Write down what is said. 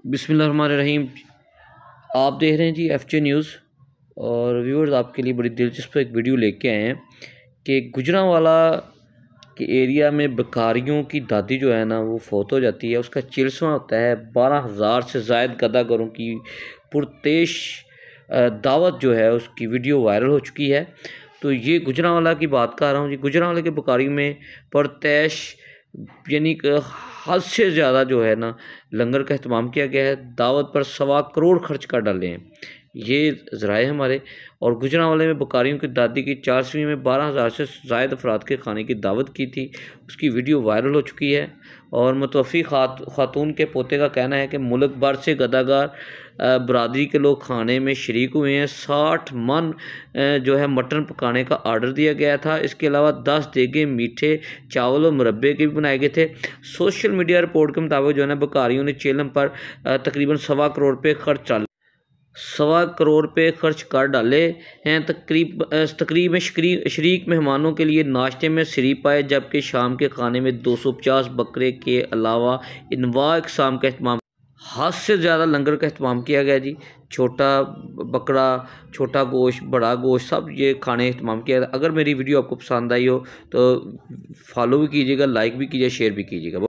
बिस्मिल्लाहिर्रहमानिर्रहीम। आप देख रहे हैं जी एफजे न्यूज़। और व्यूअर्स, आपके लिए बड़ी दिलचस्प एक वीडियो लेके आए हैं कि गुजरांवाला के एरिया में बकारियों की दादी जो है ना वो फौत हो जाती है। उसका चिल्सवां होता है। 12,000 से ज़ायद गदागरों की पुरतेश दावत जो है उसकी वीडियो वायरल हो चुकी है। तो ये गुजरांवाला की बात कर रहा हूँ जी। गुजरांवाला के बकारी में पुरतेश यानी कि हद से ज़्यादा जो है ना लंगर का अहतमाम किया गया है। दावत पर 1.25 करोड़ खर्च कर डाले हैं ये ज़राए हमारे। और गुजरांवाले में बकारियों की दादी की 4वीं में 12,000 से ज़ायद अफराद के खाने की दावत की थी। उसकी वीडियो वायरल हो चुकी है। और मुतवफ़ी खातून के पोते का कहना है कि मुल्क भर से गदागार बरादरी के लोग खाने में शरीक हुए हैं। 60 मन जो है मटन पकाने का आर्डर दिया गया था। इसके अलावा 10 देगे मीठे चावल और मुरब्बे के भी बनाए गए थे। सोशल मीडिया रिपोर्ट के मुताबिक जो है ना बकारियों ने चेलम पर तकरीबन 1.25 करोड़ रुपये खर्च 1.25 करोड़ रुपये खर्च कर डाले हैं। तकरीब में शरीक मेहमानों के लिए नाश्ते में सरी पाए, जबकि शाम के खाने में 250 बकरे के अलावा इनवा इकसाम का अहतमाम, हद से ज़्यादा लंगर का अहतमाम किया गया जी। छोटा बकरा, छोटा गोश्त, बड़ा गोश्त, सब ये खाने अहतमाम किया गया। अगर मेरी वीडियो आपको पसंद आई हो तो फॉलो भी कीजिएगा, लाइक भी कीजिए, शेयर भी कीजिएगा।